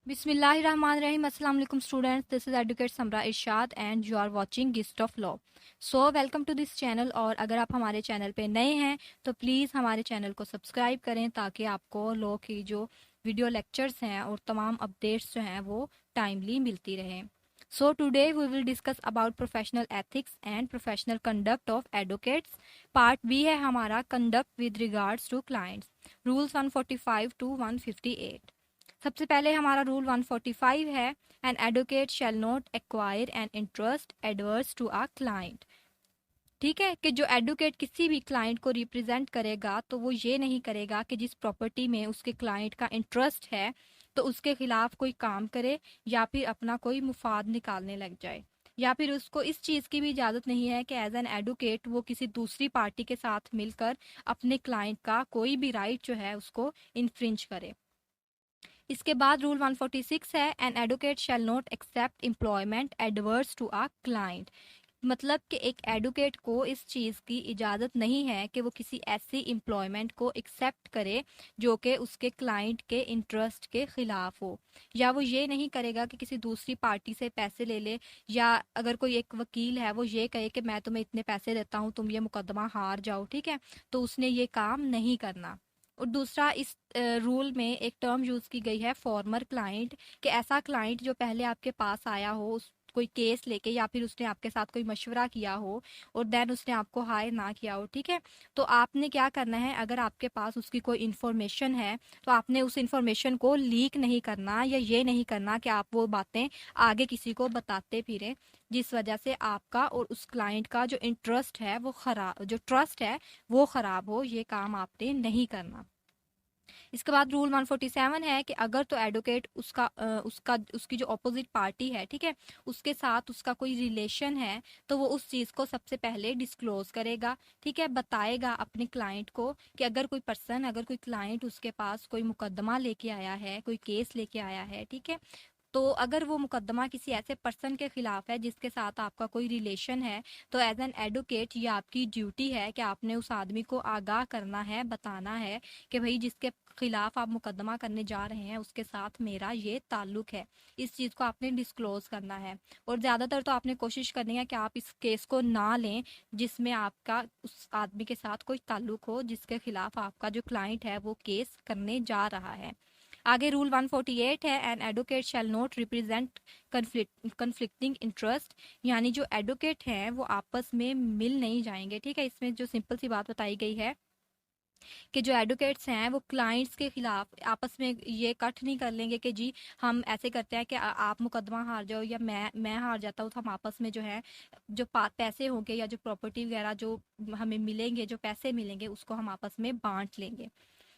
बिस्मिल्लाहिर्रहमानिर्रहीम। अस्सलाम वालेकुम students, this is advocate Samra Irshad and you are watching gist of law. So welcome to this channel. और अगर आप हमारे चैनल पे नए हैं तो प्लीज़ हमारे चैनल को सब्सक्राइब करें ताकि आपको लॉ की जो वीडियो लेक्चर्स हैं और तमाम अपडेट्स जो हैं वो टाइमली मिलती रहें। So today we will discuss about professional ethics and professional conduct of advocates. Part B है हमारा, conduct with regards to clients, rules 145 to 158। सबसे पहले हमारा रूल 145 है, an advocate shall not acquire an interest adverse to a client. ठीक है, कि जो एडवोकेट किसी भी क्लाइंट को रिप्रेजेंट करेगा तो वो ये नहीं करेगा कि जिस प्रॉपर्टी में उसके क्लाइंट का इंटरेस्ट है तो उसके खिलाफ कोई काम करे या फिर अपना कोई मुफाद निकालने लग जाए, या फिर उसको इस चीज़ की भी इजाज़त नहीं है कि एज एन एडवोकेट वो किसी दूसरी पार्टी के साथ मिलकर अपने क्लाइंट का कोई भी राइट जो है उसको इन्फ्रिंज करे। इसके बाद रूल 146 है, an advocate shall not accept employment adverse to a client. मतलब कि एक एडवोकेट को इस चीज़ की इजाज़त नहीं है कि वो किसी ऐसी एम्प्लॉयमेंट को एक्सेप्ट करे जो कि उसके क्लाइंट के इंटरेस्ट के खिलाफ हो, या वो ये नहीं करेगा कि किसी दूसरी पार्टी से पैसे ले ले, या अगर कोई एक वकील है वो ये कहे कि मैं तुम्हें इतने पैसे देता हूँ तुम ये मुकदमा हार जाओ, ठीक है, तो उसने ये काम नहीं करना। और दूसरा, इस रूल में एक टर्म यूज़ की गई है फॉर्मर क्लाइंट, कि ऐसा क्लाइंट जो पहले आपके पास आया हो उस कोई केस लेके, या फिर उसने आपके साथ कोई मशवरा किया हो और देन उसने आपको हायर ना किया हो, ठीक है, तो आपने क्या करना है, अगर आपके पास उसकी कोई इन्फॉर्मेशन है तो आपने उस इन्फॉर्मेशन को लीक नहीं करना, या ये नहीं करना कि आप वो बातें आगे किसी को बताते फिरें जिस वजह से आपका और उस क्लाइंट का जो इंटरेस्ट है वो खराब, जो ट्रस्ट है वो खराब हो। ये काम आपने नहीं करना। इसके बाद रूल 147 है कि अगर तो एडवोकेट उसकी जो अपोजिट पार्टी है, ठीक है, उसके साथ उसका कोई रिलेशन है तो वो उस चीज़ को सबसे पहले डिस्क्लोज करेगा, ठीक है, बताएगा अपने क्लाइंट को कि अगर कोई क्लाइंट उसके पास कोई मुकदमा लेके आया है, कोई केस लेके आया है, ठीक है, तो अगर वो मुकदमा किसी ऐसे पर्सन के खिलाफ है जिसके साथ आपका कोई रिलेशन है, तो एज एन एडवोकेट ये आपकी ड्यूटी है कि आपने उस आदमी को आगाह करना है, बताना है कि भाई जिसके खिलाफ आप मुकदमा करने जा रहे हैं उसके साथ मेरा ये ताल्लुक है। इस चीज़ को आपने डिस्क्लोज करना है। और ज़्यादातर तो आपने कोशिश करनी है कि आप इस केस को ना लें जिसमें आपका उस आदमी के साथ कोई ताल्लुक हो जिसके खिलाफ आपका जो क्लाइंट है वो केस करने जा रहा है। आगे रूल 148 है, an advocate shall not represent conflicting interest. यानी जो एडवोकेट हैं वो आपस में मिल नहीं जाएंगे, ठीक है, इसमें जो सिंपल सी बात बताई गई है कि जो एडवोकेट्स हैं वो क्लाइंट्स के खिलाफ आपस में ये कट नहीं कर लेंगे कि जी हम ऐसे करते हैं कि आप मुकदमा हार जाओ या मैं हार जाता हूँ, तो हम आपस में जो है जो पैसे होंगे या जो प्रॉपर्टी वगैरह जो हमें मिलेंगे, जो पैसे मिलेंगे उसको हम आपस में बांट लेंगे।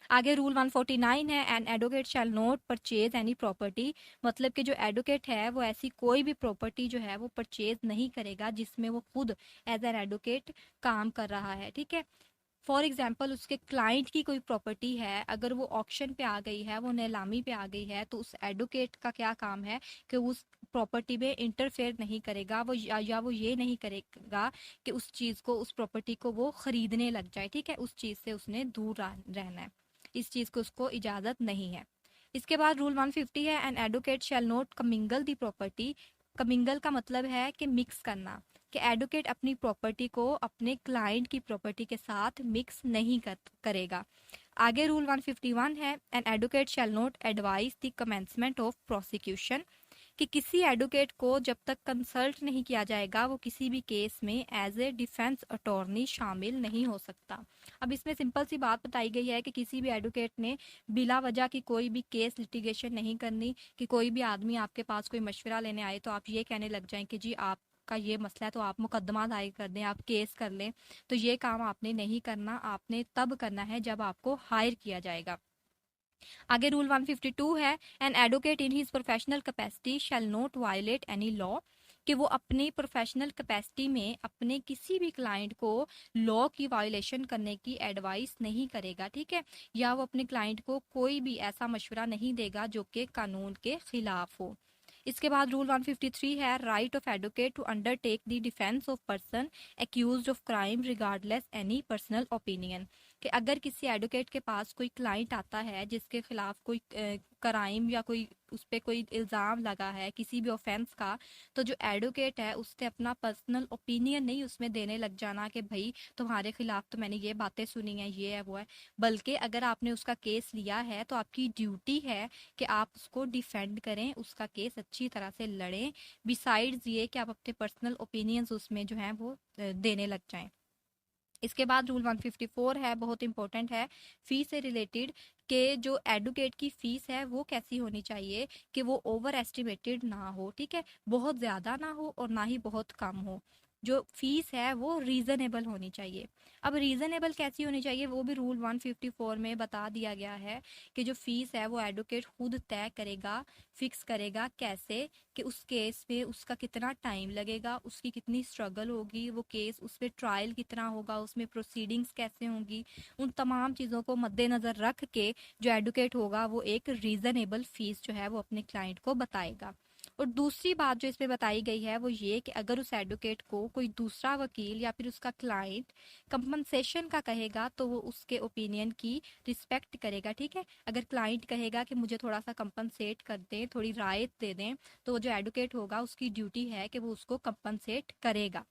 आगे रूल 149 है, an advocate shall not purchase any property. मतलब कि जो एडवोकेट है वो ऐसी कोई भी प्रॉपर्टी जो है वो परचेज नहीं करेगा जिसमें वो खुद एज एन एडवोकेट काम कर रहा है, ठीक है। फॉर एग्जाम्पल उसके क्लाइंट की कोई प्रॉपर्टी है, अगर वो ऑक्शन पे आ गई है, वो नीलामी पे आ गई है, तो उस एडवोकेट का क्या काम है कि उस प्रॉपर्टी में इंटरफेयर नहीं करेगा वो, या वो ये नहीं करेगा कि उस चीज़ को, उस प्रॉपर्टी को वो खरीदने लग जाए, ठीक है, उस चीज़ से उसने दूर रहना है, इस चीज़ को उसको इजाज़त नहीं है। इसके बाद रूल 150 है, an advocate shall not commingle the property. Commingle का मतलब है कि मिक्स करना, कि एडवोकेट अपनी प्रॉपर्टी को अपने क्लाइंट की प्रॉपर्टी के साथ मिक्स नहीं करेगा। आगे रूल 151 है, an advocate shall not advice the commencement of prosecution. कि किसी एडवोकेट को जब तक कंसल्ट नहीं किया जाएगा वो किसी भी केस में एज ए डिफेंस अटॉर्नी शामिल नहीं हो सकता। अब इसमें सिंपल सी बात बताई गई है कि किसी भी एडवोकेट ने बिला वजह की कोई भी केस लिटिगेशन नहीं करनी, कि कोई भी आदमी आपके पास कोई मशवरा लेने आए तो आप ये कहने लग जाएं कि जी आप का ये मसला है तो आप मुकदमा दायर कर दें, आप केस कर लें, तो ये काम आपने नहीं करना। आपने तब करना है जब आपको हायर किया जाएगा। आगे रूल 152 है, an advocate in his professional capacity shall not violate any law. कि वो अपनी प्रोफेशनल कैपेसिटी में अपने किसी भी क्लाइंट को लॉ की वायलेशन करने की एडवाइस नहीं करेगा, ठीक है, या वो अपने क्लाइंट को कोई भी ऐसा मशवरा नहीं देगा जो कि कानून के खिलाफ हो। इसके बाद रूल 153 है, right of advocate to undertake the defence of person accused of crime regardless any personal opinion. कि अगर किसी एडवोकेट के पास कोई क्लाइंट आता है जिसके खिलाफ कोई क्राइम या कोई उस पर कोई इल्ज़ाम लगा है किसी भी ऑफेंस का, तो जो एडवोकेट है उसने अपना पर्सनल ओपिनियन नहीं उसमें देने लग जाना कि भाई तुम्हारे खिलाफ तो मैंने ये बातें सुनी हैं, ये है वो है। बल्कि अगर आपने उसका केस लिया है तो आपकी ड्यूटी है कि आप उसको डिफेंड करें, उसका केस अच्छी तरह से लड़ें, बिसाइड्स ये कि आप अपने पर्सनल ओपिनियंस उसमें जो हैं वो देने लग जाएं। इसके बाद रूल 154 है, बहुत इंपॉर्टेंट है, फीस से रिलेटेड, कि जो एडवोकेट की फीस है वो कैसी होनी चाहिए कि वो ओवर एस्टिमेटेड ना हो, ठीक है, बहुत ज़्यादा ना हो और ना ही बहुत कम हो। जो फीस है वो रीजनेबल होनी चाहिए। अब रीजनेबल कैसी होनी चाहिए वो भी रूल 154 में बता दिया गया है कि जो फीस है वो एडवोकेट खुद तय करेगा, फिक्स करेगा। कैसे? कि उस केस में उसका कितना टाइम लगेगा, उसकी कितनी स्ट्रगल होगी, वो केस उस पर ट्रायल कितना होगा, उसमें प्रोसीडिंग्स कैसे होंगी, उन तमाम चीज़ों को मद्देनज़र रख के जो एडवोकेट होगा वो एक रीजनेबल फीस जो है वो अपने क्लाइंट को बताएगा। और दूसरी बात जो इसमें बताई गई है वो ये कि अगर उस एडवोकेट को कोई दूसरा वकील या फिर उसका क्लाइंट कंपनसेशन का कहेगा तो वो उसके ओपिनियन की रिस्पेक्ट करेगा, ठीक है। अगर क्लाइंट कहेगा कि मुझे थोड़ा सा कंपनसेट कर दें, थोड़ी राहत दे दें, तो जो एडवोकेट होगा उसकी ड्यूटी है कि वो उसको कंपनसेट करेगा।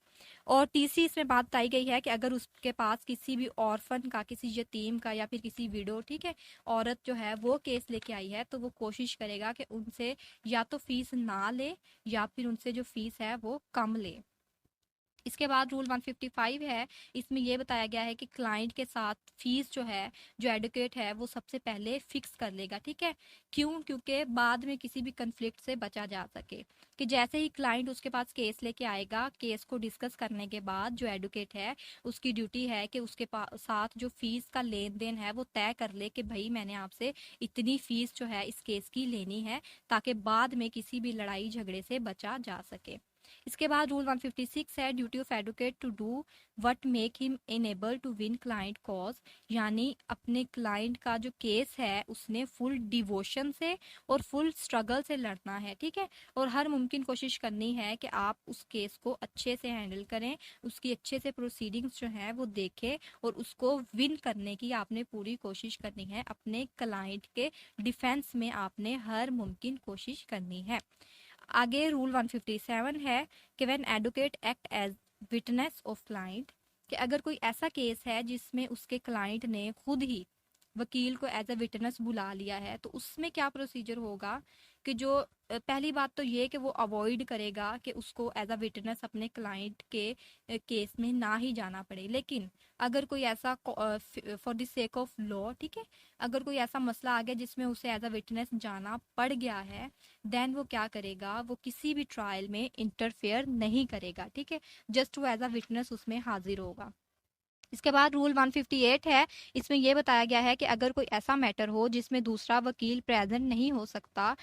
और तीसरी इसमें बात बताई गई है कि अगर उसके पास किसी भी ऑर्फन का, किसी यतीम का या फिर किसी विडो, ठीक है, औरत जो है वो केस लेके आई है, तो वो कोशिश करेगा कि उनसे या तो फीस ना ले या फिर उनसे जो फीस है वो कम ले। इसके बाद रूल 155 है, इसमें ये बताया गया है कि क्लाइंट के साथ फीस जो है जो एडवोकेट है वो सबसे पहले फिक्स कर लेगा, ठीक है। क्यों? क्योंकि बाद में किसी भी कंफ्लिक्ट से बचा जा सके। कि जैसे ही क्लाइंट उसके पास केस लेके आएगा, केस को डिस्कस करने के बाद जो एडवोकेट है उसकी ड्यूटी है कि उसके साथ जो फीस का लेन देन है वो तय कर ले कि भाई मैंने आपसे इतनी फीस जो है इस केस की लेनी है, ताकि बाद में किसी भी लड़ाई झगड़े से बचा जा सके। इसके बाद रूल 156 है, duty of advocate to do what make him enable to win client cause, यानी अपने क्लाइंट का जो केस है उसने फुल डिवोशन से और फुल स्ट्रगल से लड़ना है, ठीक है। और हर मुमकिन कोशिश करनी है कि आप उस केस को अच्छे से हैंडल करें, उसकी अच्छे से प्रोसीडिंग्स जो है वो देखें और उसको विन करने की आपने पूरी कोशिश करनी है। अपने क्लाइंट के डिफेंस में आपने हर मुमकिन कोशिश करनी है। आगे रूल 157 है कि when advocate act as witness of client, कि अगर कोई ऐसा केस है जिसमें उसके क्लाइंट ने खुद ही वकील को एज अ विटनेस बुला लिया है, तो उसमें क्या प्रोसीजर होगा कि जो पहली बात तो ये कि वो अवॉइड करेगा कि उसको एज अ विटनेस अपने क्लाइंट के केस में ना ही जाना पड़े। लेकिन अगर कोई ऐसा for the sake of law, ठीक है, अगर कोई ऐसा मसला आ गया जिसमें उसे एज अ विटनेस जाना पड़ गया है, देन वो क्या करेगा, वो किसी भी ट्रायल में इंटरफेयर नहीं करेगा, ठीक है, जस्ट वो एज अ विटनेस उसमें हाजिर होगा। इसके बाद रूल 158 है, इसमें यह बताया गया है कि अगर कोई ऐसा मैटर हो जिसमें दूसरा वकील प्रेजेंट नहीं हो सकता,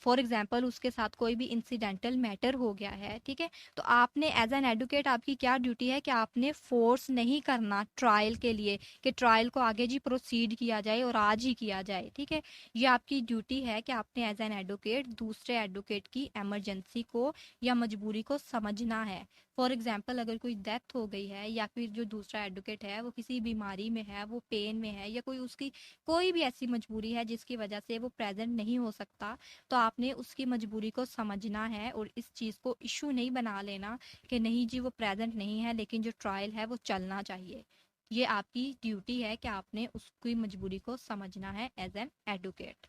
फॉर एग्जाम्पल उसके साथ कोई भी इंसिडेंटल मैटर हो गया है, ठीक है, तो आपने एज एन एडवोकेट आपकी क्या ड्यूटी है कि आपने फोर्स नहीं करना ट्रायल के लिए कि ट्रायल को आगे जी प्रोसीड किया जाए और आज ही किया जाए, ठीक है। ये आपकी ड्यूटी है कि आपने एज एन एडवोकेट दूसरे एडवोकेट की एमरजेंसी को या मजबूरी को समझना है। फॉर एग्जाम्पल अगर कोई डेथ हो गई है या फिर जो दूसरा एडवोकेट है वो किसी बीमारी में है, वो पेन में है, या कोई उसकी कोई भी ऐसी मजबूरी है जिसकी वजह से वो प्रेजेंट नहीं हो सकता, तो आपने उसकी मजबूरी को समझना है और इस चीज़ को इशू नहीं बना लेना कि नहीं जी वो प्रेजेंट नहीं है लेकिन जो ट्रायल है वो चलना चाहिए। ये आपकी ड्यूटी है कि आपने उसकी मजबूरी को समझना है एज एन एडवोकेट।